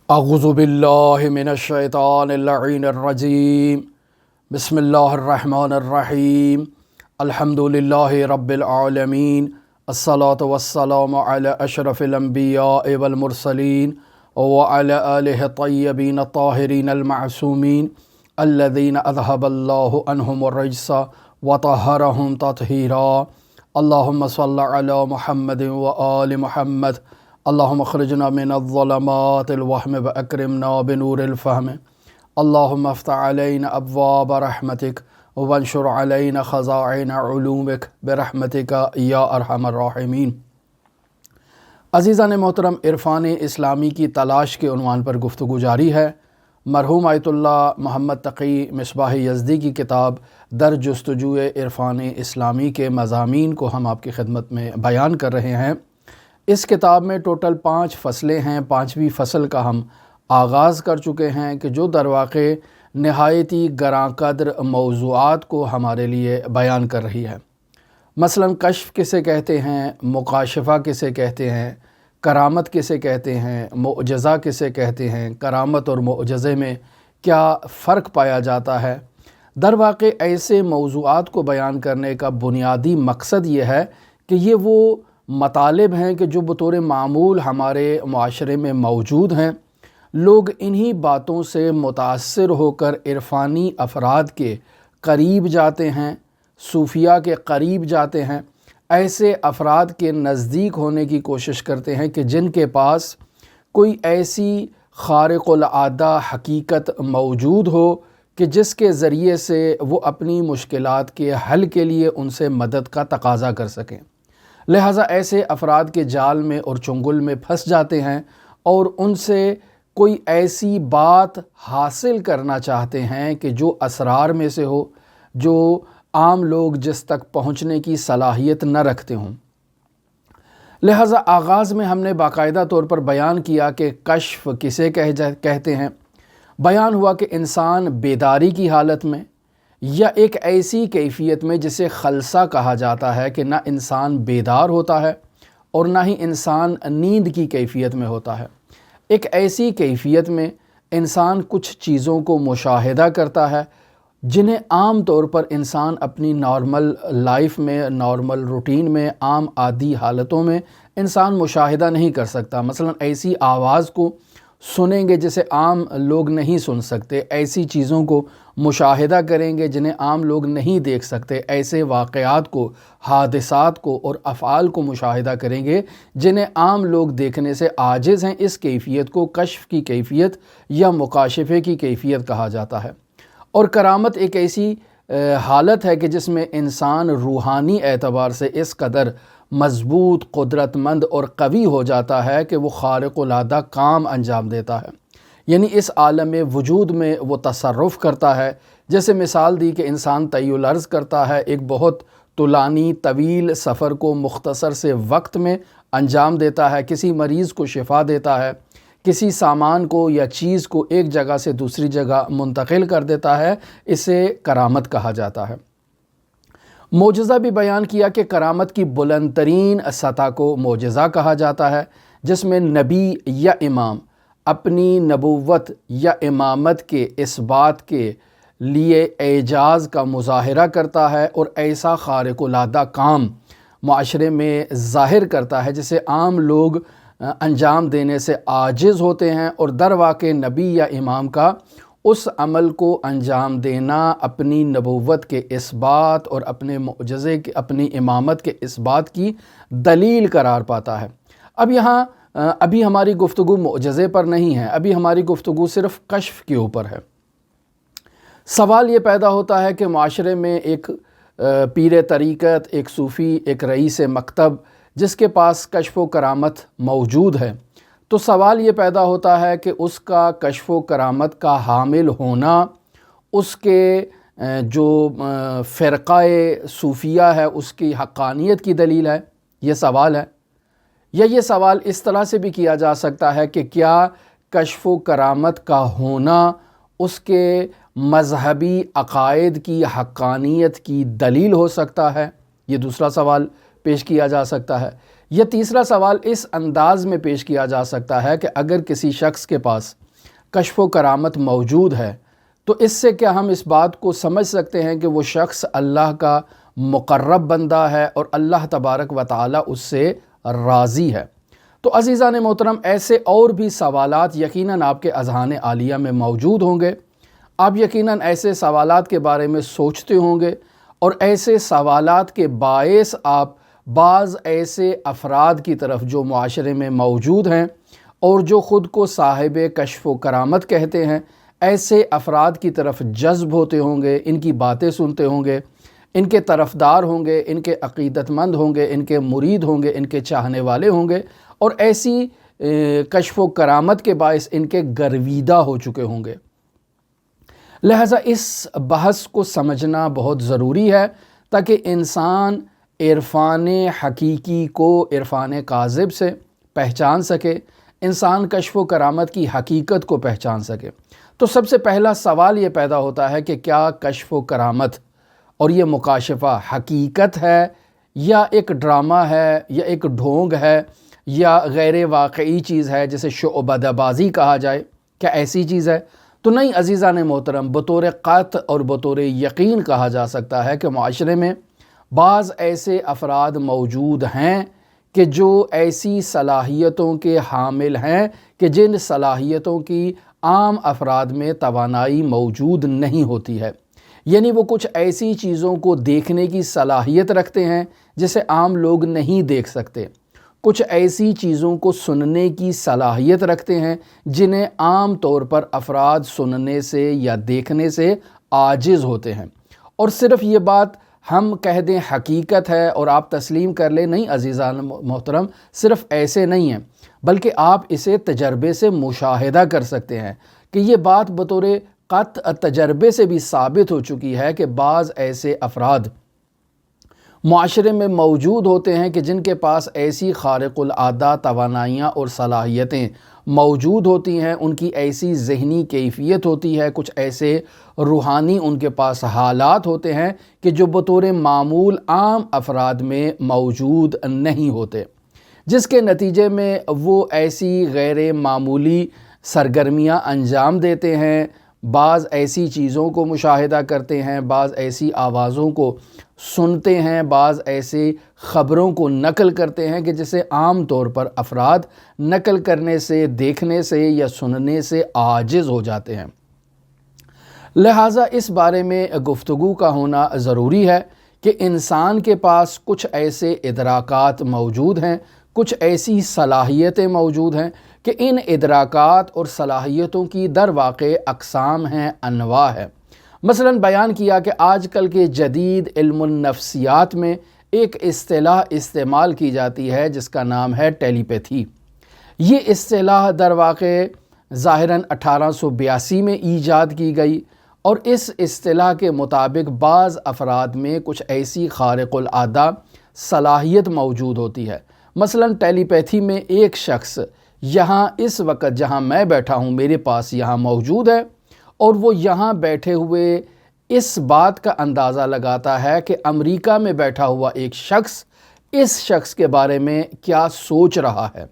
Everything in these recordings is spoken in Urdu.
اعوذ باللہ من الشیطان اللعین الرجیم بسم اللہ الرحمن الرحیم الحمد للہ رب العالمین الصلاة والسلام علی اشرف الانبیاء والمرسلین وعلی آلہ الطیبین الطاہرین المعصومین الذین اذہب اللہ عنہم الرجس وطہرہم تطہیرا اللہم صل علی محمد وآل محمد اللہم اخرجنا من الظلمات الوہم واکرمنا بنور الفہم اللہم افتح علینا ابواب رحمتک وانشر علینا خزائن علومک برحمتک یا ارحم الراحمین۔ عزیزان محترم، عرفان اسلامی کی تلاش کے عنوان پر گفتگو جاری ہے۔ مرحوم آیت اللہ محمد تقی مصباح یزدی کی کتاب در جستجو عرفان اسلامی کے مضامین کو ہم آپ کی خدمت میں بیان کر رہے ہیں۔ اس کتاب میں ٹوٹل 5 فصلیں ہیں۔ 5ویں فصل کا ہم آغاز کر چکے ہیں کہ جو در واقع نہایتی گراں قدر موضوعات کو ہمارے لیے بیان کر رہی ہے۔ مثلا کشف کسے کہتے ہیں، مکاشفہ کسے کہتے ہیں، کرامت کسے کہتے ہیں، معجزہ کسے کہتے ہیں، کرامت اور معجزے میں کیا فرق پایا جاتا ہے۔ در واقع ایسے موضوعات کو بیان کرنے کا بنیادی مقصد یہ ہے کہ یہ وہ مطالب ہیں کہ جو بطور معمول ہمارے معاشرے میں موجود ہیں۔ لوگ انہی باتوں سے متاثر ہو کر عرفانی افراد کے قریب جاتے ہیں، صوفیاء کے قریب جاتے ہیں، ایسے افراد کے نزدیک ہونے کی کوشش کرتے ہیں کہ جن کے پاس کوئی ایسی خارق العادہ حقیقت موجود ہو کہ جس کے ذریعے سے وہ اپنی مشکلات کے حل کے لیے ان سے مدد کا تقاضا کر سکیں۔ لہٰذا ایسے افراد کے جال میں اور چنگل میں پھنس جاتے ہیں اور ان سے کوئی ایسی بات حاصل کرنا چاہتے ہیں کہ جو اسرار میں سے ہو، جو عام لوگ جس تک پہنچنے کی صلاحیت نہ رکھتے ہوں۔ لہٰذا آغاز میں ہم نے باقاعدہ طور پر بیان کیا کہ کشف کسے کہتے ہیں۔ بیان ہوا کہ انسان بیداری کی حالت میں یا ایک ایسی کیفیت میں جسے خلسہ کہا جاتا ہے کہ نہ انسان بیدار ہوتا ہے اور نہ ہی انسان نیند کی کیفیت میں ہوتا ہے، ایک ایسی کیفیت میں انسان کچھ چیزوں کو مشاہدہ کرتا ہے جنہیں عام طور پر انسان اپنی نارمل لائف میں، نارمل روٹین میں، عام عادی حالتوں میں انسان مشاہدہ نہیں کر سکتا۔ مثلا ایسی آواز کو سنیں گے جسے عام لوگ نہیں سن سکتے، ایسی چیزوں کو مشاہدہ کریں گے جنہیں عام لوگ نہیں دیکھ سکتے، ایسے واقعات کو، حادثات کو اور افعال کو مشاہدہ کریں گے جنہیں عام لوگ دیکھنے سے عاجز ہیں۔ اس کیفیت کو کشف کی کیفیت یا مکاشفے کی کیفیت کہا جاتا ہے۔ اور کرامت ایک ایسی حالت ہے کہ جس میں انسان روحانی اعتبار سے اس قدر مضبوط، قدرت مند اور قوی ہو جاتا ہے کہ وہ خارق العادہ کام انجام دیتا ہے، یعنی اس عالم وجود میں وہ تصرف کرتا ہے۔ جیسے مثال دی کہ انسان طی الارض کرتا ہے، ایک بہت طولانی طویل سفر کو مختصر سے وقت میں انجام دیتا ہے، کسی مریض کو شفا دیتا ہے، کسی سامان کو یا چیز کو ایک جگہ سے دوسری جگہ منتقل کر دیتا ہے، اسے کرامت کہا جاتا ہے۔ معجزہ بھی بیان کیا کہ کرامت کی بلند ترین سطح کو معجزہ کہا جاتا ہے، جس میں نبی یا امام اپنی نبوت یا امامت کے اس بات کے لیے اعجاز کا مظاہرہ کرتا ہے اور ایسا خارق العادہ کام معاشرے میں ظاہر کرتا ہے جسے عام لوگ انجام دینے سے عاجز ہوتے ہیں، اور در واقع نبی یا امام کا اس عمل کو انجام دینا اپنی نبوت کے اس بات اور اپنے معجزے کے، اپنی امامت کے اس بات کی دلیل قرار پاتا ہے۔ ابھی ہماری گفتگو معجزے پر نہیں ہے، ابھی ہماری گفتگو صرف کشف کے اوپر ہے۔ سوال یہ پیدا ہوتا ہے کہ معاشرے میں ایک پیر طریقت، ایک صوفی، ایک رئیس مکتب جس کے پاس کشف و کرامت موجود ہے، تو سوال یہ پیدا ہوتا ہے کہ اس کا کشف و کرامت کا حامل ہونا اس کے جو فرقہ صوفیہ ہے اس کی حقانیت کی دلیل ہے؟ یہ سوال ہے۔ یا یہ سوال اس طرح سے بھی کیا جا سکتا ہے کہ کیا کشف و کرامت کا ہونا اس کے مذہبی عقائد کی حقانیت کی دلیل ہو سکتا ہے؟ یہ دوسرا سوال پیش کیا جا سکتا ہے، یا تیسرا سوال اس انداز میں پیش کیا جا سکتا ہے کہ اگر کسی شخص کے پاس کشف و کرامت موجود ہے تو اس سے کیا ہم اس بات کو سمجھ سکتے ہیں کہ وہ شخص اللہ کا مقرب بندہ ہے اور اللہ تبارک و تعالی اس سے راضی ہے؟ تو عزیزان محترم، ایسے اور بھی سوالات یقیناً آپ کے اذہان عالیہ میں موجود ہوں گے۔ آپ یقیناً ایسے سوالات کے بارے میں سوچتے ہوں گے، اور ایسے سوالات کے باعث آپ بعض ایسے افراد کی طرف جو معاشرے میں موجود ہیں اور جو خود کو صاحب کشف و کرامت کہتے ہیں، ایسے افراد کی طرف جذب ہوتے ہوں گے، ان کی باتیں سنتے ہوں گے، ان کے طرفدار ہوں گے، ان کے عقیدت مند ہوں گے، ان کے مرید ہوں گے، ان کے چاہنے والے ہوں گے، اور ایسی کشف و کرامت کے باعث ان کے گرویدہ ہو چکے ہوں گے۔ لہٰذا اس بحث کو سمجھنا بہت ضروری ہے تاکہ انسان عرفان حقیقی کو عرفان کاذب سے پہچان سکے، انسان کشف و کرامت کی حقیقت کو پہچان سکے۔ تو سب سے پہلا سوال یہ پیدا ہوتا ہے کہ کیا کشف و کرامت اور یہ مکاشفہ حقیقت ہے یا ایک ڈرامہ ہے یا ایک ڈھونگ ہے یا غیر واقعی چیز ہے جسے شعبدہ بازی کہا جائے؟ کیا ایسی چیز ہے؟ تو نہیں عزیزان محترم، بطور قطع اور بطور یقین کہا جا سکتا ہے کہ معاشرے میں بعض ایسے افراد موجود ہیں کہ جو ایسی صلاحیتوں کے حامل ہیں کہ جن صلاحیتوں کی عام افراد میں توانائی موجود نہیں ہوتی ہے، یعنی وہ کچھ ایسی چیزوں کو دیکھنے کی صلاحیت رکھتے ہیں جسے عام لوگ نہیں دیکھ سکتے، کچھ ایسی چیزوں کو سننے کی صلاحیت رکھتے ہیں جنہیں عام طور پر افراد سننے سے یا دیکھنے سے عاجز ہوتے ہیں۔ اور صرف یہ بات ہم کہہ دیں حقیقت ہے اور آپ تسلیم کر لیں، نہیں عزیزان محترم، صرف ایسے نہیں ہیں، بلکہ آپ اسے تجربے سے مشاہدہ کر سکتے ہیں کہ یہ بات بطور قطع تجربے سے بھی ثابت ہو چکی ہے کہ بعض ایسے افراد معاشرے میں موجود ہوتے ہیں کہ جن کے پاس ایسی خارق العادہ توانائیاں اور صلاحیتیں موجود ہوتی ہیں، ان کی ایسی ذہنی کیفیت ہوتی ہے، کچھ ایسے روحانی ان کے پاس حالات ہوتے ہیں کہ جو بطور معمول عام افراد میں موجود نہیں ہوتے، جس کے نتیجے میں وہ ایسی غیر معمولی سرگرمیاں انجام دیتے ہیں، بعض ایسی چیزوں کو مشاہدہ کرتے ہیں، بعض ایسی آوازوں کو سنتے ہیں، بعض ایسی خبروں کو نقل کرتے ہیں کہ جسے عام طور پر افراد نقل کرنے سے، دیکھنے سے یا سننے سے عاجز ہو جاتے ہیں۔ لہٰذا اس بارے میں گفتگو کا ہونا ضروری ہے کہ انسان کے پاس کچھ ایسے ادراکات موجود ہیں، کچھ ایسی صلاحیتیں موجود ہیں کہ ان ادراکات اور صلاحیتوں کی در واقع اقسام ہیں، انواع ہے۔ مثلا بیان کیا کہ آج کل کے جدید علم النفسیات میں ایک اصطلاح استعمال کی جاتی ہے جس کا نام ہے ٹیلی پیتھی۔ یہ اصطلاح در واقع ظاہراً 1882 میں ایجاد کی گئی، اور اس اصطلاح کے مطابق بعض افراد میں کچھ ایسی خارق العادہ صلاحیت موجود ہوتی ہے۔ مثلا ٹیلی پیتھی میں ایک شخص یہاں اس وقت جہاں میں بیٹھا ہوں میرے پاس یہاں موجود ہے، اور وہ یہاں بیٹھے ہوئے اس بات کا اندازہ لگاتا ہے کہ امریکہ میں بیٹھا ہوا ایک شخص اس شخص کے بارے میں کیا سوچ رہا ہے،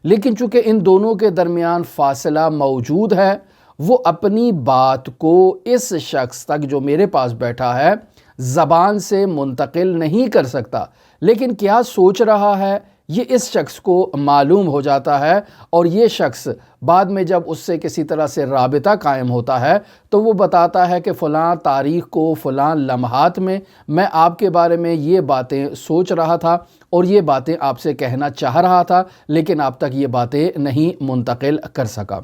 لیکن چونکہ ان دونوں کے درمیان فاصلہ موجود ہے، وہ اپنی بات کو اس شخص تک جو میرے پاس بیٹھا ہے زبان سے منتقل نہیں کر سکتا، لیکن کیا سوچ رہا ہے یہ اس شخص کو معلوم ہو جاتا ہے، اور یہ شخص بعد میں جب اس سے کسی طرح سے رابطہ قائم ہوتا ہے تو وہ بتاتا ہے کہ فلاں تاریخ کو فلاں لمحات میں میں آپ کے بارے میں یہ باتیں سوچ رہا تھا اور یہ باتیں آپ سے کہنا چاہ رہا تھا، لیکن آپ تک یہ باتیں نہیں منتقل کر سکا۔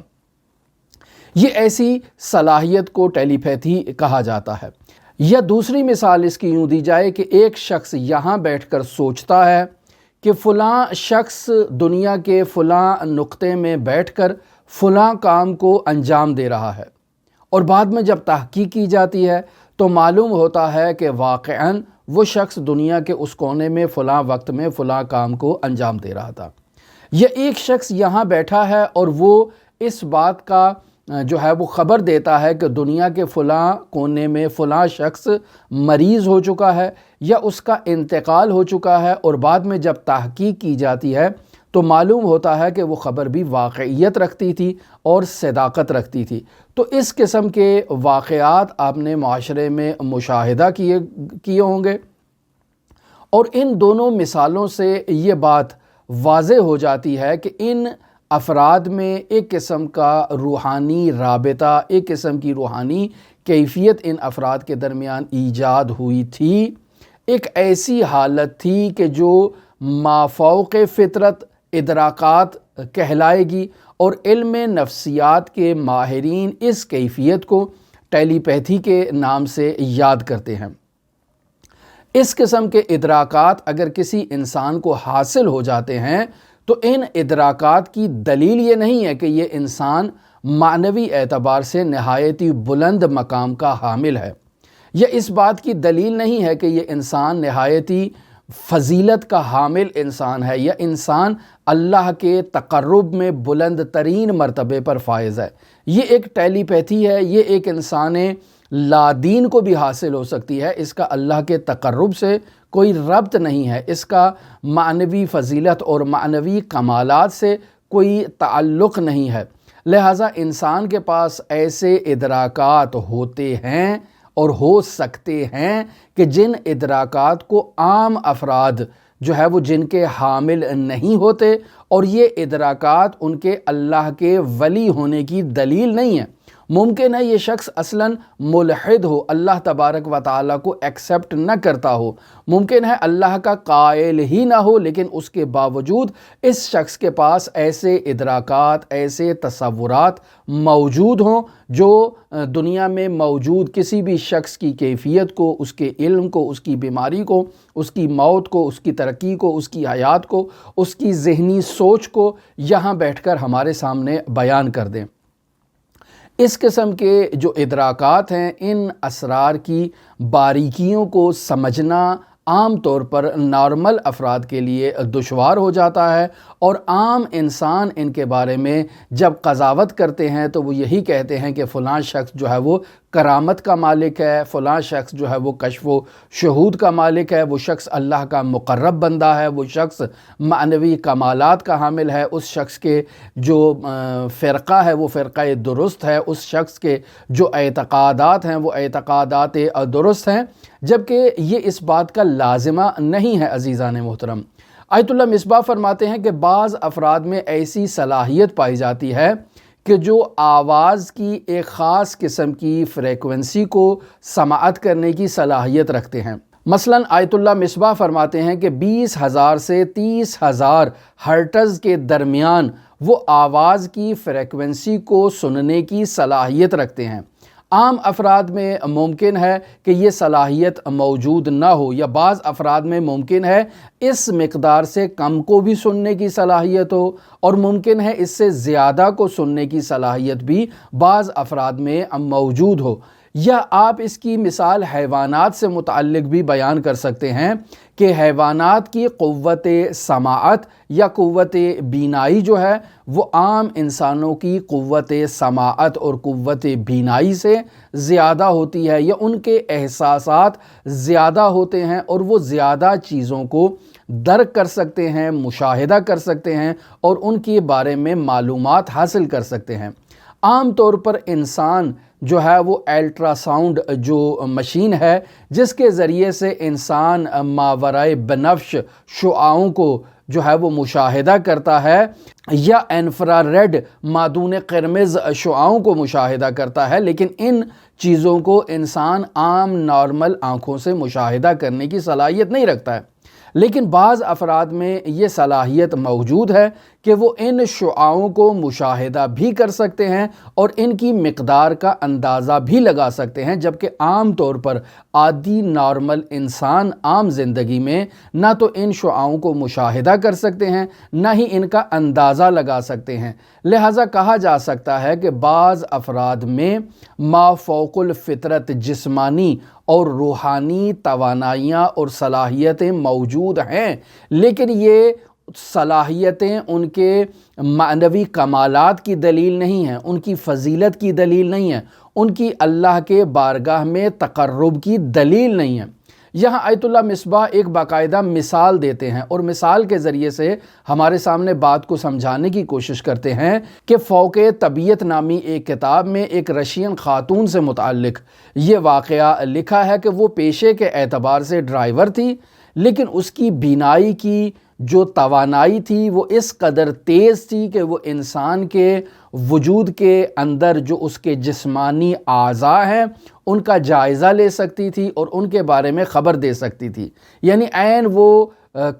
یہ ایسی صلاحیت کو ٹیلی پیتھی کہا جاتا ہے۔ یا دوسری مثال اس کی یوں دی جائے کہ ایک شخص یہاں بیٹھ کر سوچتا ہے کہ فلاں شخص دنیا کے فلاں نقطے میں بیٹھ کر فلاں کام کو انجام دے رہا ہے، اور بعد میں جب تحقیق کی جاتی ہے تو معلوم ہوتا ہے کہ واقعاً وہ شخص دنیا کے اس کونے میں فلاں وقت میں فلاں کام کو انجام دے رہا تھا۔ یا ایک شخص یہاں بیٹھا ہے اور وہ اس بات کا جو ہے وہ خبر دیتا ہے کہ دنیا کے فلاں کونے میں فلاں شخص مریض ہو چکا ہے یا اس کا انتقال ہو چکا ہے، اور بعد میں جب تحقیق کی جاتی ہے تو معلوم ہوتا ہے کہ وہ خبر بھی واقعیت رکھتی تھی اور صداقت رکھتی تھی۔ تو اس قسم کے واقعات آپ نے معاشرے میں مشاہدہ کیے ہوں گے، اور ان دونوں مثالوں سے یہ بات واضح ہو جاتی ہے کہ ان افراد میں ایک قسم کا روحانی رابطہ، ایک قسم کی روحانی کیفیت ان افراد کے درمیان ایجاد ہوئی تھی، ایک ایسی حالت تھی کہ جو مافوق فطرت ادراکات کہلائے گی، اور علم نفسیات کے ماہرین اس کیفیت کو ٹیلی پیتھی کے نام سے یاد کرتے ہیں۔ اس قسم کے ادراکات اگر کسی انسان کو حاصل ہو جاتے ہیں تو ان ادراکات کی دلیل یہ نہیں ہے کہ یہ انسان معنوی اعتبار سے نہایت ہی بلند مقام کا حامل ہے، یا اس بات کی دلیل نہیں ہے کہ یہ انسان نہایت ہی فضیلت کا حامل انسان ہے، یا انسان اللہ کے تقرب میں بلند ترین مرتبے پر فائز ہے۔ یہ ایک ٹیلی پیتھی ہے، یہ ایک انسان لادین کو بھی حاصل ہو سکتی ہے، اس کا اللہ کے تقرب سے کوئی ربط نہیں ہے، اس کا معنوی فضیلت اور معنوی کمالات سے کوئی تعلق نہیں ہے۔ لہٰذا انسان کے پاس ایسے ادراکات ہوتے ہیں اور ہو سکتے ہیں کہ جن ادراکات کو عام افراد جو ہے وہ جن کے حامل نہیں ہوتے، اور یہ ادراکات ان کے اللہ کے ولی ہونے کی دلیل نہیں ہے۔ ممکن ہے یہ شخص اصلاً ملحد ہو، اللہ تبارک و تعالیٰ کو ایکسیپٹ نہ کرتا ہو، ممکن ہے اللہ کا قائل ہی نہ ہو، لیکن اس کے باوجود اس شخص کے پاس ایسے ادراکات، ایسے تصورات موجود ہوں جو دنیا میں موجود کسی بھی شخص کی کیفیت کو، اس کے علم کو، اس کی بیماری کو، اس کی موت کو، اس کی ترقی کو، اس کی حیات کو، اس کی ذہنی سوچ کو یہاں بیٹھ کر ہمارے سامنے بیان کر دیں۔ اس قسم کے جو ادراکات ہیں، ان اسرار کی باریکیوں کو سمجھنا عام طور پر نارمل افراد کے لیے دشوار ہو جاتا ہے، اور عام انسان ان کے بارے میں جب قضاوت کرتے ہیں تو وہ یہی کہتے ہیں کہ فلاں شخص جو ہے وہ کرامت کا مالک ہے، فلاں شخص جو ہے وہ کشف و شہود کا مالک ہے، وہ شخص اللہ کا مقرب بندہ ہے، وہ شخص معنوی کمالات کا حامل ہے، اس شخص کے جو فرقہ ہے وہ فرقہ درست ہے، اس شخص کے جو اعتقادات ہیں وہ اعتقادات درست ہیں، جبکہ یہ اس بات کا لازمہ نہیں ہے۔ عزیزان محترم، آیت اللہ مصباح فرماتے ہیں کہ بعض افراد میں ایسی صلاحیت پائی جاتی ہے کہ جو آواز کی ایک خاص قسم کی فریکوینسی کو سماعت کرنے کی صلاحیت رکھتے ہیں۔ مثلاً آیت اللہ مصباح فرماتے ہیں کہ 20,000 سے 30,000 ہرٹز کے درمیان وہ آواز کی فریکوینسی کو سننے کی صلاحیت رکھتے ہیں۔ عام افراد میں ممکن ہے کہ یہ صلاحیت موجود نہ ہو، یا بعض افراد میں ممکن ہے اس مقدار سے کم کو بھی سننے کی صلاحیت ہو، اور ممکن ہے اس سے زیادہ کو سننے کی صلاحیت بھی بعض افراد میں موجود ہو۔ یا آپ اس کی مثال حیوانات سے متعلق بھی بیان کر سکتے ہیں کہ حیوانات کی قوت سماعت یا قوت بینائی جو ہے وہ عام انسانوں کی قوت سماعت اور قوت بینائی سے زیادہ ہوتی ہے، یا ان کے احساسات زیادہ ہوتے ہیں اور وہ زیادہ چیزوں کو درک کر سکتے ہیں، مشاہدہ کر سکتے ہیں، اور ان کے بارے میں معلومات حاصل کر سکتے ہیں۔ عام طور پر انسان جو ہے وہ الٹرا ساؤنڈ جو مشین ہے جس کے ذریعے سے انسان ماورائے بنفش شعاعوں کو جو ہے وہ مشاہدہ کرتا ہے، یا انفراریڈ مادون قرمز شعاعوں کو مشاہدہ کرتا ہے، لیکن ان چیزوں کو انسان عام نارمل آنکھوں سے مشاہدہ کرنے کی صلاحیت نہیں رکھتا ہے۔ لیکن بعض افراد میں یہ صلاحیت موجود ہے کہ وہ ان شعاعوں کو مشاہدہ بھی کر سکتے ہیں اور ان کی مقدار کا اندازہ بھی لگا سکتے ہیں، جبکہ عام طور پر عادی نارمل انسان عام زندگی میں نہ تو ان شعاعوں کو مشاہدہ کر سکتے ہیں، نہ ہی ان کا اندازہ لگا سکتے ہیں۔ لہٰذا کہا جا سکتا ہے کہ بعض افراد میں مافوق الفطرت جسمانی اور روحانی توانائیاں اور صلاحیتیں موجود ہیں، لیکن یہ صلاحیتیں ان کے معنوی کمالات کی دلیل نہیں ہیں، ان کی فضیلت کی دلیل نہیں ہے، ان کی اللہ کے بارگاہ میں تقرب کی دلیل نہیں ہے۔ یہاں آیت اللہ مصباح ایک باقاعدہ مثال دیتے ہیں اور مثال کے ذریعے سے ہمارے سامنے بات کو سمجھانے کی کوشش کرتے ہیں کہ فوق طبیعت نامی ایک کتاب میں ایک رشین خاتون سے متعلق یہ واقعہ لکھا ہے کہ وہ پیشے کے اعتبار سے ڈرائیور تھی، لیکن اس کی بینائی کی جو توانائی تھی وہ اس قدر تیز تھی کہ وہ انسان کے وجود کے اندر جو اس کے جسمانی اعضاء ہیں ان کا جائزہ لے سکتی تھی اور ان کے بارے میں خبر دے سکتی تھی۔ یعنی عین وہ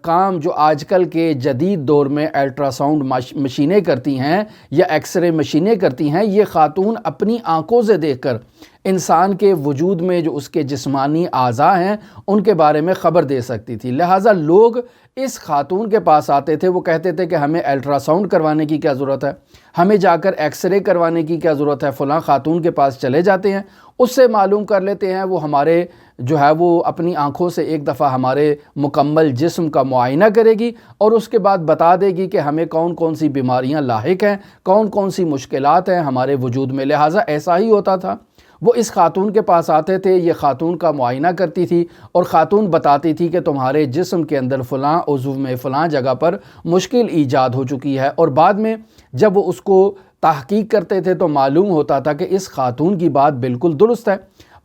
کام جو آج کل کے جدید دور میں الٹرا ساؤنڈ مشینیں کرتی ہیں یا ایکس رے مشینیں کرتی ہیں، یہ خاتون اپنی آنکھوں سے دیکھ کر انسان کے وجود میں جو اس کے جسمانی اعضاء ہیں ان کے بارے میں خبر دے سکتی تھی۔ لہٰذا لوگ اس خاتون کے پاس آتے تھے، وہ کہتے تھے کہ ہمیں الٹرا ساؤنڈ کروانے کی کیا ضرورت ہے، ہمیں جا کر ایکس رے کروانے کی کیا ضرورت ہے، فلاں خاتون کے پاس چلے جاتے ہیں، اس سے معلوم کر لیتے ہیں، وہ ہمارے جو ہے وہ اپنی آنکھوں سے ایک دفعہ ہمارے مکمل جسم کا معائنہ کرے گی اور اس کے بعد بتا دے گی کہ ہمیں کون کون سی بیماریاں لاحق ہیں، کون کون سی مشکلات ہیں ہمارے وجود میں۔ لہٰذا ایسا ہی ہوتا تھا، وہ اس خاتون کے پاس آتے تھے، یہ خاتون کا معائنہ کرتی تھی اور خاتون بتاتی تھی کہ تمہارے جسم کے اندر فلاں عضو میں فلاں جگہ پر مشکل ایجاد ہو چکی ہے، اور بعد میں جب وہ اس کو تحقیق کرتے تھے تو معلوم ہوتا تھا کہ اس خاتون کی بات بالکل درست ہے۔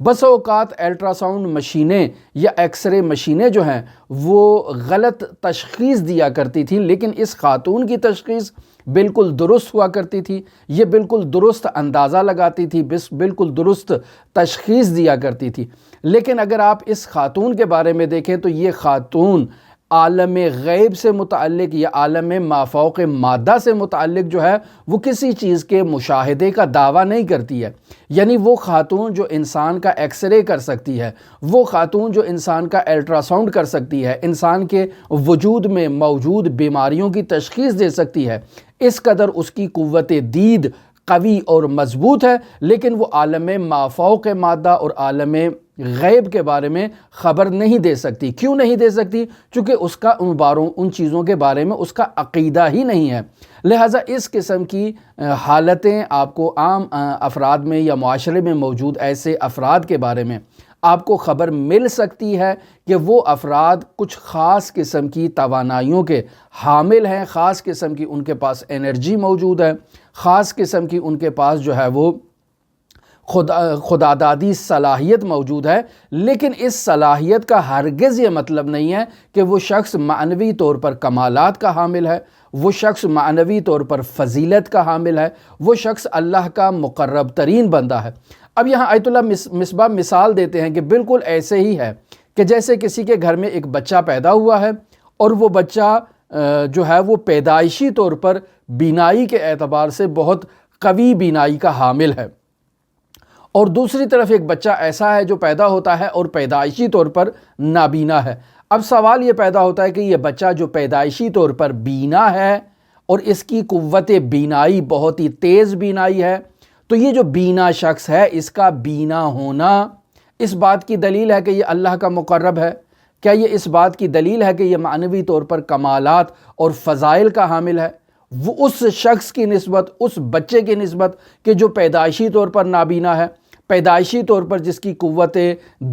بس اوقات الٹرا ساؤنڈ مشینیں یا ایکس رے مشینیں جو ہیں وہ غلط تشخیص دیا کرتی تھیں، لیکن اس خاتون کی تشخیص بالکل درست ہوا کرتی تھی، یہ بالکل درست اندازہ لگاتی تھی، بالکل درست تشخیص دیا کرتی تھی۔ لیکن اگر آپ اس خاتون کے بارے میں دیکھیں تو یہ خاتون عالم غیب سے متعلق یا عالم مافوق مادہ سے متعلق جو ہے وہ کسی چیز کے مشاہدے کا دعویٰ نہیں کرتی ہے۔ یعنی وہ خاتون جو انسان کا ایکس رے کر سکتی ہے، وہ خاتون جو انسان کا الٹرا ساؤنڈ کر سکتی ہے، انسان کے وجود میں موجود بیماریوں کی تشخیص دے سکتی ہے، اس قدر اس کی قوت دید قوی اور مضبوط ہے، لیکن وہ عالم مافوق مادہ اور عالم غیب کے بارے میں خبر نہیں دے سکتی۔ کیوں نہیں دے سکتی؟ چونکہ اس کا ان چیزوں کے بارے میں اس کا عقیدہ ہی نہیں ہے۔ لہٰذا اس قسم کی حالتیں آپ کو عام افراد میں یا معاشرے میں موجود ایسے افراد کے بارے میں آپ کو خبر مل سکتی ہے کہ وہ افراد کچھ خاص قسم کی توانائیوں کے حامل ہیں، خاص قسم کی ان کے پاس انرجی موجود ہے، خاص قسم کی ان کے پاس جو ہے وہ خدادادی صلاحیت موجود ہے، لیکن اس صلاحیت کا ہرگز یہ مطلب نہیں ہے کہ وہ شخص معنوی طور پر کمالات کا حامل ہے، وہ شخص معنوی طور پر فضیلت کا حامل ہے، وہ شخص اللہ کا مقرب ترین بندہ ہے۔ اب یہاں آیت اللہ مصباح مثال دیتے ہیں کہ بالکل ایسے ہی ہے کہ جیسے کسی کے گھر میں ایک بچہ پیدا ہوا ہے اور وہ بچہ جو ہے وہ پیدائشی طور پر بینائی کے اعتبار سے بہت قوی بینائی کا حامل ہے، اور دوسری طرف ایک بچہ ایسا ہے جو پیدا ہوتا ہے اور پیدائشی طور پر نابینا ہے۔ اب سوال یہ پیدا ہوتا ہے کہ یہ بچہ جو پیدائشی طور پر بینا ہے اور اس کی قوت بینائی بہت ہی تیز بینائی ہے، تو یہ جو بینا شخص ہے اس کا بینا ہونا اس بات کی دلیل ہے کہ یہ اللہ کا مقرب ہے؟ کیا یہ اس بات کی دلیل ہے کہ یہ معنوی طور پر کمالات اور فضائل کا حامل ہے؟ وہ اس شخص کی نسبت، اس بچے کی نسبت کہ جو پیدائشی طور پر نابینا ہے، پیدائشی طور پر جس کی قوت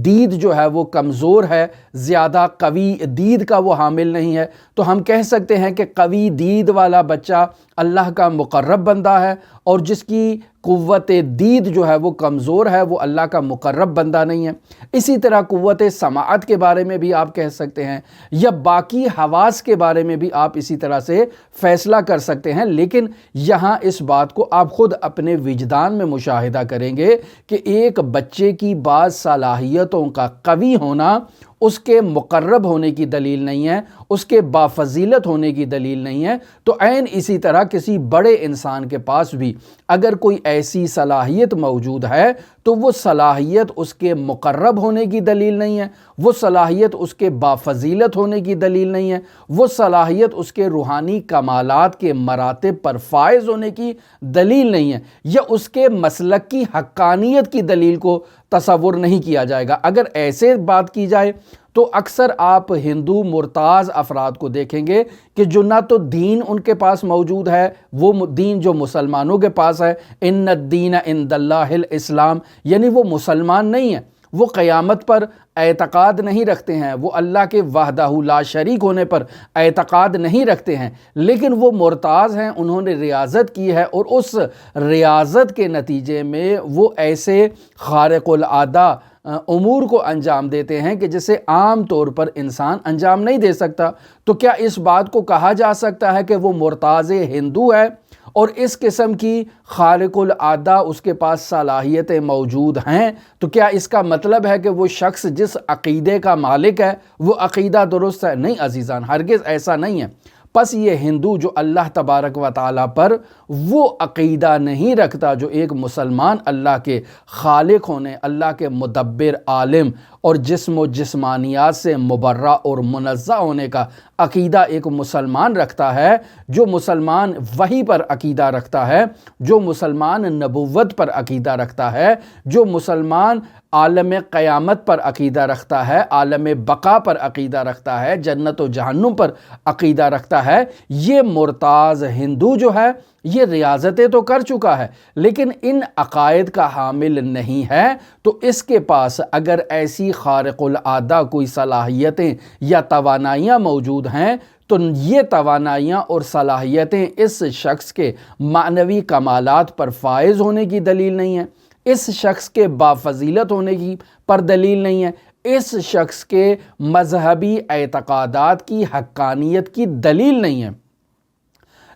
دید جو ہے وہ کمزور ہے، زیادہ قوی دید کا وہ حامل نہیں ہے، تو ہم کہہ سکتے ہیں کہ قوی دید والا بچہ اللہ کا مقرب بندہ ہے، اور جس کی قوت دید جو ہے وہ کمزور ہے وہ اللہ کا مقرب بندہ نہیں ہے۔ اسی طرح قوت سماعت کے بارے میں بھی آپ کہہ سکتے ہیں، یا باقی حواس کے بارے میں بھی آپ اسی طرح سے فیصلہ کر سکتے ہیں، لیکن یہاں اس بات کو آپ خود اپنے وجدان میں مشاہدہ کریں گے کہ ایک بچے کی بعض صلاحیتوں کا قوی ہونا اس کے مقرب ہونے کی دلیل نہیں ہے، اس کے بافضیلت ہونے کی دلیل نہیں ہے۔ تو عین اسی طرح کسی بڑے انسان کے پاس بھی اگر کوئی ایسی صلاحیت موجود ہے تو وہ صلاحیت اس کے مقرب ہونے کی دلیل نہیں ہے، وہ صلاحیت اس کے بافضیلت ہونے کی دلیل نہیں ہے، وہ صلاحیت اس کے روحانی کمالات کے مراتب پر فائز ہونے کی دلیل نہیں ہے، یا اس کے مسلک کی حقانیت کی دلیل کو تصور نہیں کیا جائے گا۔ اگر ایسے بات کی جائے تو اکثر آپ ہندو مرتاز افراد کو دیکھیں گے کہ جو نہ تو دین ان کے پاس موجود ہے، وہ دین جو مسلمانوں کے پاس ہے، ان الدین عند اللہ الاسلام، یعنی وہ مسلمان نہیں ہیں، وہ قیامت پر اعتقاد نہیں رکھتے ہیں، وہ اللہ کے وحدہ لا شریک ہونے پر اعتقاد نہیں رکھتے ہیں، لیکن وہ مرتاز ہیں، انہوں نے ریاضت کی ہے، اور اس ریاضت کے نتیجے میں وہ ایسے خارق العادہ امور کو انجام دیتے ہیں کہ جسے عام طور پر انسان انجام نہیں دے سکتا۔ تو کیا اس بات کو کہا جا سکتا ہے کہ وہ مرتاز ہندو ہے اور اس قسم کی خارق العادہ اس کے پاس صلاحیتیں موجود ہیں؟ تو کیا اس کا مطلب ہے کہ وہ شخص جس عقیدے کا مالک ہے وہ عقیدہ درست ہے؟ نہیں عزیزان، ہرگز ایسا نہیں ہے۔ پس یہ ہندو جو اللہ تبارک و تعالیٰ پر وہ عقیدہ نہیں رکھتا جو ایک مسلمان اللہ کے خالق ہونے، اللہ کے مدبر، عالم اور جسم و جسمانیات سے مبرہ اور منزہ ہونے کا عقیدہ ایک مسلمان رکھتا ہے، جو مسلمان وحی پر عقیدہ رکھتا ہے، جو مسلمان نبوت پر عقیدہ رکھتا ہے، جو مسلمان عالم قیامت پر عقیدہ رکھتا ہے، عالم بقا پر عقیدہ رکھتا ہے، جنت و جہنم پر عقیدہ رکھتا ہے، یہ مرتاز ہندو جو ہے یہ ریاضتیں تو کر چکا ہے لیکن ان عقائد کا حامل نہیں ہے، تو اس کے پاس اگر ایسی خارق العادہ کوئی صلاحیتیں یا توانائیاں موجود ہیں تو یہ توانائیاں اور صلاحیتیں اس شخص کے معنوی کمالات پر فائز ہونے کی دلیل نہیں ہیں، اس شخص کے بافضیلت ہونے کی پر دلیل نہیں ہے، اس شخص کے مذہبی اعتقادات کی حقانیت کی دلیل نہیں ہے۔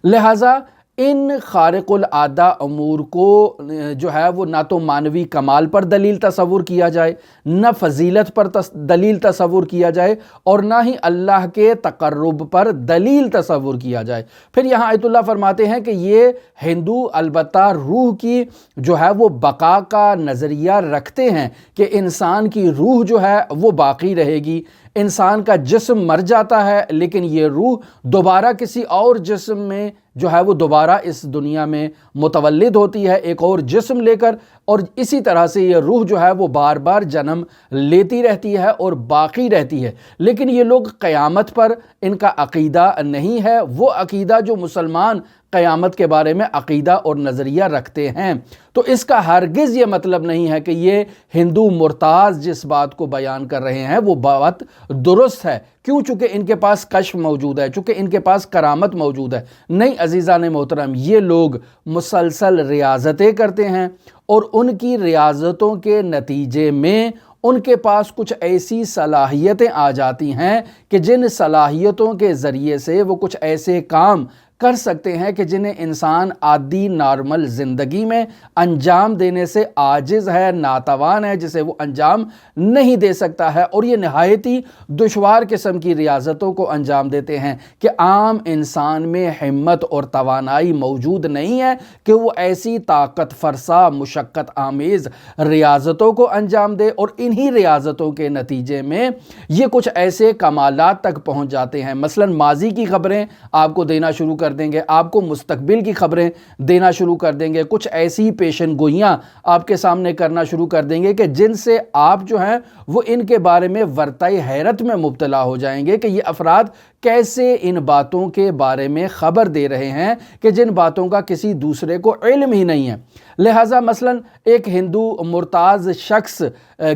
لہٰذا ان خارق العادہ امور کو جو ہے وہ نہ تو معنوی کمال پر دلیل تصور کیا جائے، نہ فضیلت پر دلیل تصور کیا جائے، اور نہ ہی اللہ کے تقرب پر دلیل تصور کیا جائے۔ پھر یہاں آیت اللہ فرماتے ہیں کہ یہ ہندو البتہ روح کی جو ہے وہ بقا کا نظریہ رکھتے ہیں کہ انسان کی روح جو ہے وہ باقی رہے گی، انسان کا جسم مر جاتا ہے لیکن یہ روح دوبارہ کسی اور جسم میں جو ہے وہ دوبارہ اس دنیا میں متولد ہوتی ہے ایک اور جسم لے کر، اور اسی طرح سے یہ روح جو ہے وہ بار بار جنم لیتی رہتی ہے اور باقی رہتی ہے۔ لیکن یہ لوگ قیامت پر ان کا عقیدہ نہیں ہے، وہ عقیدہ جو مسلمان قیامت کے بارے میں عقیدہ اور نظریہ رکھتے ہیں۔ تو اس کا ہرگز یہ مطلب نہیں ہے کہ یہ ہندو مرتاز جس بات کو بیان کر رہے ہیں وہ بات درست ہے، کیوں؟ چونکہ ان کے پاس کشف موجود ہے، چونکہ ان کے پاس کرامت موجود ہے۔ نہیں عزیزان محترم، یہ لوگ مسلسل ریاضتیں کرتے ہیں اور ان کی ریاضتوں کے نتیجے میں ان کے پاس کچھ ایسی صلاحیتیں آ جاتی ہیں کہ جن صلاحیتوں کے ذریعے سے وہ کچھ ایسے کام کر سکتے ہیں کہ جنہیں انسان عادی نارمل زندگی میں انجام دینے سے عاجز ہے، ناتوان ہے، جسے وہ انجام نہیں دے سکتا ہے، اور یہ نہایت ہی دشوار قسم کی ریاضتوں کو انجام دیتے ہیں کہ عام انسان میں ہمت اور توانائی موجود نہیں ہے کہ وہ ایسی طاقت فرسا مشقت آمیز ریاضتوں کو انجام دے، اور انہی ریاضتوں کے نتیجے میں یہ کچھ ایسے کمالات تک پہنچ جاتے ہیں۔ مثلا ماضی کی خبریں آپ کو دینا شروع کر دیں گے، آپ کو مستقبل کی خبریں دینا شروع کر دیں گے، کچھ ایسی پیشن گوئیاں آپ کے سامنے کرنا شروع کر دیں گے کہ جن سے آپ جو ہیں وہ ان کے بارے میں ورطۂ حیرت میں مبتلا ہو جائیں گے کہ یہ افراد کیسے ان باتوں کے بارے میں خبر دے رہے ہیں کہ جن باتوں کا کسی دوسرے کو علم ہی نہیں ہے۔ لہٰذا مثلا ایک ہندو مرتاز شخص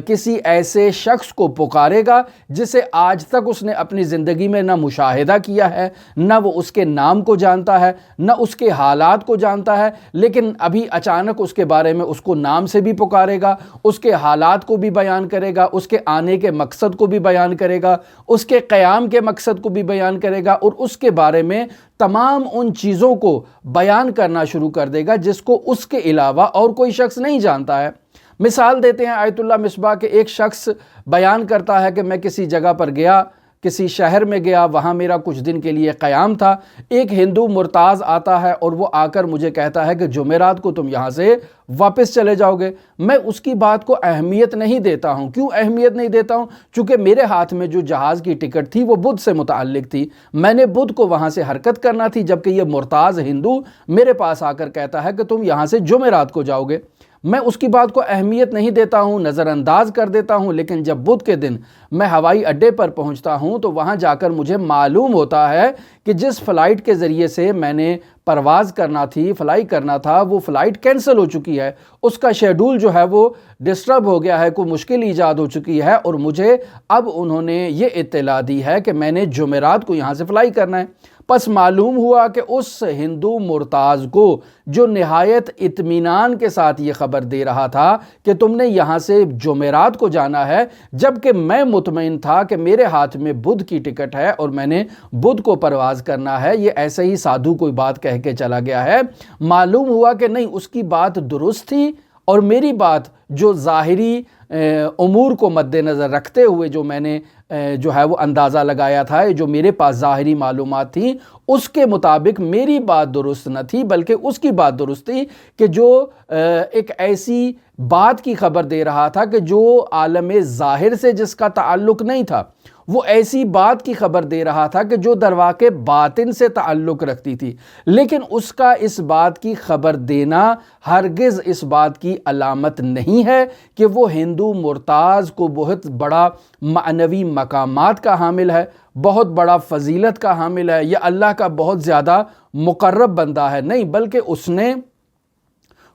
کسی ایسے شخص کو پکارے گا جسے آج تک اس نے اپنی زندگی میں نہ مشاہدہ کیا ہے، نہ وہ اس کے نام کو جانتا ہے، نہ اس کے حالات کو جانتا ہے، لیکن ابھی اچانک اس کے بارے میں اس کو نام سے بھی پکارے گا، اس کے حالات کو بھی بیان کرے گا، اس کے آنے کے مقصد کو بھی بیان کرے گا، اس کے قیام کے مقصد کو بھی بیان کرے گا، اور اس کے بارے میں تمام ان چیزوں کو بیان کرنا شروع کر دے گا جس کو اس کے علاوہ اور کوئی شخص نہیں جانتا ہے۔ مثال دیتے ہیں آیت اللہ مصباح کہ ایک شخص بیان کرتا ہے کہ میں کسی جگہ پر گیا، کسی شہر میں گیا، وہاں میرا کچھ دن کے لیے قیام تھا، ایک ہندو مرتاز آتا ہے اور وہ آ کر مجھے کہتا ہے کہ جمعرات کو تم یہاں سے واپس چلے جاؤ گے۔ میں اس کی بات کو اہمیت نہیں دیتا ہوں۔ کیوں اہمیت نہیں دیتا ہوں؟ چونکہ میرے ہاتھ میں جو جہاز کی ٹکٹ تھی وہ بدھ سے متعلق تھی، میں نے بدھ کو وہاں سے حرکت کرنا تھی، جبکہ یہ مرتاز ہندو میرے پاس آ کر کہتا ہے کہ تم یہاں سے جمعرات کو جاؤ گے۔ میں اس کی بات کو اہمیت نہیں دیتا ہوں، نظر انداز کر دیتا ہوں، لیکن جب بدھ کے دن میں ہوائی اڈے پر پہنچتا ہوں تو وہاں جا کر مجھے معلوم ہوتا ہے کہ جس فلائٹ کے ذریعے سے میں نے پرواز کرنا تھی، فلائی کرنا تھا، وہ فلائٹ کینسل ہو چکی ہے، اس کا شیڈول جو ہے وہ ڈسٹرب ہو گیا ہے، کوئی مشکل ایجاد ہو چکی ہے، اور مجھے اب انہوں نے یہ اطلاع دی ہے کہ میں نے جمعرات کو یہاں سے فلائی کرنا ہے۔ پس معلوم ہوا کہ اس ہندو مرتاز کو جو نہایت اطمینان کے ساتھ یہ خبر دے رہا تھا کہ تم نے یہاں سے جمعرات کو جانا ہے، جبکہ میں مطمئن تھا کہ میرے ہاتھ میں بدھ کی ٹکٹ ہے اور میں نے بدھ کو پرواز کرنا ہے، یہ ایسے ہی سادھو کوئی بات کہہ کے چلا گیا ہے۔ معلوم ہوا کہ نہیں، اس کی بات درست تھی، اور میری بات جو ظاہری امور کو مد نظر رکھتے ہوئے جو میں نے جو ہے وہ اندازہ لگایا تھا، جو میرے پاس ظاہری معلومات تھیں، اس کے مطابق میری بات درست نہ تھی، بلکہ اس کی بات درست تھی کہ جو ایک ایسی بات کی خبر دے رہا تھا کہ جو عالم ظاہر سے جس کا تعلق نہیں تھا، وہ ایسی بات کی خبر دے رہا تھا کہ جو درواقع باطن سے تعلق رکھتی تھی، لیکن اس کا اس بات کی خبر دینا ہرگز اس بات کی علامت نہیں ہے کہ وہ ہندو مرتاز کو بہت بڑا معنوی مقامات کا حامل ہے، بہت بڑا فضیلت کا حامل ہے، یا اللہ کا بہت زیادہ مقرب بندہ ہے۔ نہیں، بلکہ اس نے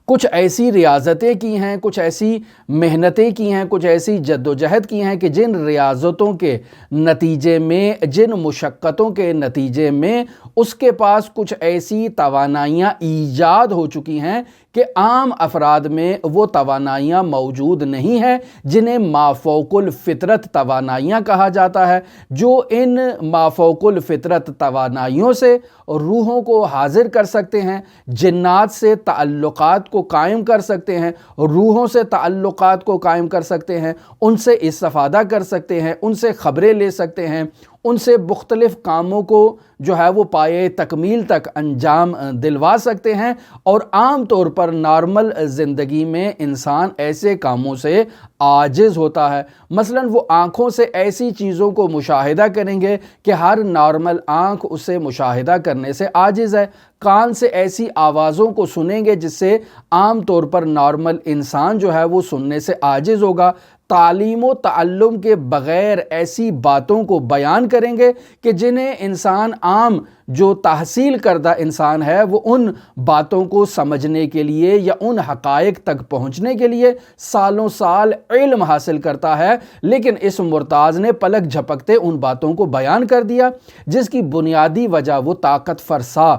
کچھ ایسی ریاضتیں کی ہیں، کچھ ایسی محنتیں کی ہیں، کچھ ایسی جد و جہد کی ہیں کہ جن ریاضتوں کے نتیجے میں، جن مشقتوں کے نتیجے میں اس کے پاس کچھ ایسی توانائیاں ایجاد ہو چکی ہیں کہ عام افراد میں وہ توانائیاں موجود نہیں ہیں، جنہیں مافوق الفطرت توانائیاں کہا جاتا ہے، جو ان مافوق الفطرت توانائیوں سے روحوں کو حاضر کر سکتے ہیں، جنات سے تعلقات کو قائم کر سکتے ہیں، روحوں سے تعلقات کو قائم کر سکتے ہیں، ان سے استفادہ کر سکتے ہیں، ان سے خبریں لے سکتے ہیں، ان سے مختلف کاموں کو جو ہے وہ پائے تکمیل تک انجام دلوا سکتے ہیں، اور عام طور پر نارمل زندگی میں انسان ایسے کاموں سے عاجز ہوتا ہے۔ مثلا وہ آنکھوں سے ایسی چیزوں کو مشاہدہ کریں گے کہ ہر نارمل آنکھ اسے مشاہدہ کرنے سے عاجز ہے، کان سے ایسی آوازوں کو سنیں گے جس سے عام طور پر نارمل انسان جو ہے وہ سننے سے عاجز ہوگا، تعلیم و تعلم کے بغیر ایسی باتوں کو بیان کریں گے کہ جنہیں انسان عام جو تحصیل کردہ انسان ہے وہ ان باتوں کو سمجھنے کے لیے یا ان حقائق تک پہنچنے کے لیے سالوں سال علم حاصل کرتا ہے، لیکن اس مرتاز نے پلک جھپکتے ان باتوں کو بیان کر دیا، جس کی بنیادی وجہ وہ طاقت فرسا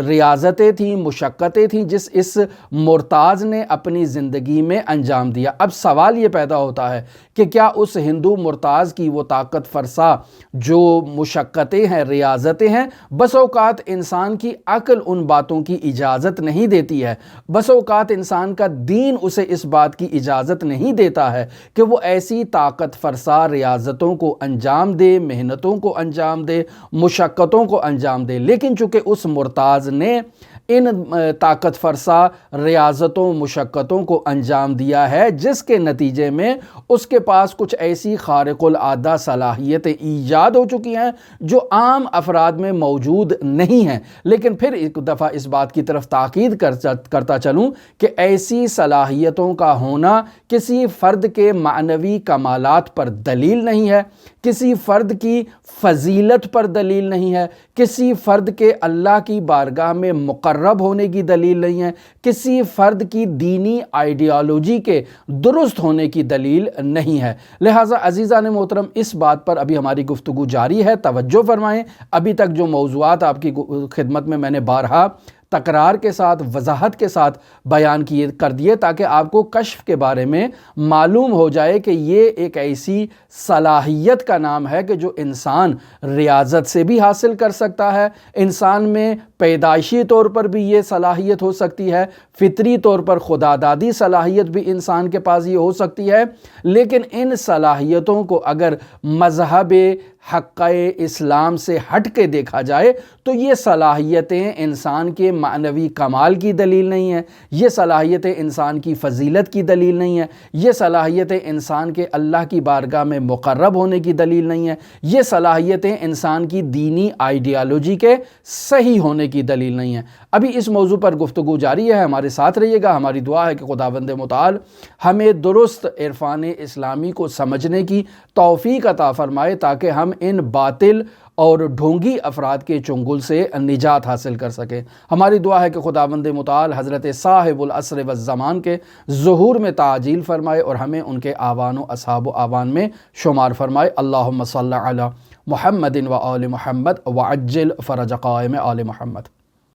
ریاضتیں تھیں، مشقتیں تھیں جس اس مرتاز نے اپنی زندگی میں انجام دیا۔ اب سوال یہ پیدا ہوتا ہے کہ کیا اس ہندو مرتاز کی وہ طاقت فرسا جو مشقتیں ہیں، ریاضتیں ہیں، بس اوقات انسان کی عقل ان باتوں کی اجازت نہیں دیتی ہے، بس اوقات انسان کا دین اسے اس بات کی اجازت نہیں دیتا ہے کہ وہ ایسی طاقت فرسا ریاضتوں کو انجام دے، محنتوں کو انجام دے، مشقتوں کو انجام دے، لیکن چونکہ اس مرتاز نے ان طاقت فرسا ریاضتوں مشقتوں کو انجام دیا ہے، جس کے نتیجے میں اس کے پاس کچھ ایسی خارق العادہ صلاحیتیں ایجاد ہو چکی ہیں جو عام افراد میں موجود نہیں ہیں۔ لیکن پھر ایک دفعہ اس بات کی طرف تاکید کرتا چلوں کہ ایسی صلاحیتوں کا ہونا کسی فرد کے معنوی کمالات پر دلیل نہیں ہے، کسی فرد کی فضیلت پر دلیل نہیں ہے، کسی فرد کے اللہ کی بارگاہ میں مقرب ہونے کی دلیل نہیں ہے، کسی فرد کی دینی آئیڈیالوجی کے درست ہونے کی دلیل نہیں ہے۔ لہٰذا عزیزان محترم، اس بات پر ابھی ہماری گفتگو جاری ہے، توجہ فرمائیں۔ ابھی تک جو موضوعات آپ کی خدمت میں نے بارہا تکرار کے ساتھ، وضاحت کے ساتھ بیان کر دیے تاکہ آپ کو کشف کے بارے میں معلوم ہو جائے کہ یہ ایک ایسی صلاحیت کا نام ہے کہ جو انسان ریاضت سے بھی حاصل کر سکتا ہے، انسان میں پیدائشی طور پر بھی یہ صلاحیت ہو سکتی ہے، فطری طور پر خدا دادی صلاحیت بھی انسان کے پاس یہ ہو سکتی ہے، لیکن ان صلاحیتوں کو اگر مذہب حق اسلام سے ہٹ کے دیکھا جائے تو یہ صلاحیتیں انسان کے معنوی کمال کی دلیل نہیں ہیں، یہ صلاحیتیں انسان کی فضیلت کی دلیل نہیں ہیں، یہ صلاحیتیں انسان کے اللہ کی بارگاہ میں مقرب ہونے کی دلیل نہیں ہیں، یہ صلاحیتیں انسان کی دینی آئیڈیالوجی کے صحیح ہونے کی دلیل نہیں ہیں۔ ابھی اس موضوع پر گفتگو جاری ہے، ہمارے ساتھ رہیے گا۔ ہماری دعا ہے کہ خداوند متعال ہمیں درست عرفان اسلامی کو سمجھنے کی توفیق عطا فرمائے تاکہ ہم ان باطل اور ڈھونگی افراد کے چنگل سے نجات حاصل کر سکیں۔ ہماری دعا ہے کہ خداوند متعال حضرت صاحب العصر والزمان کے ظہور میں تعجیل فرمائے اور ہمیں ان کے آوان و اصحاب و آوان میں شمار فرمائے۔ اللہم صلی علی محمد و آل محمد وعجل فرج قائم آل محمد۔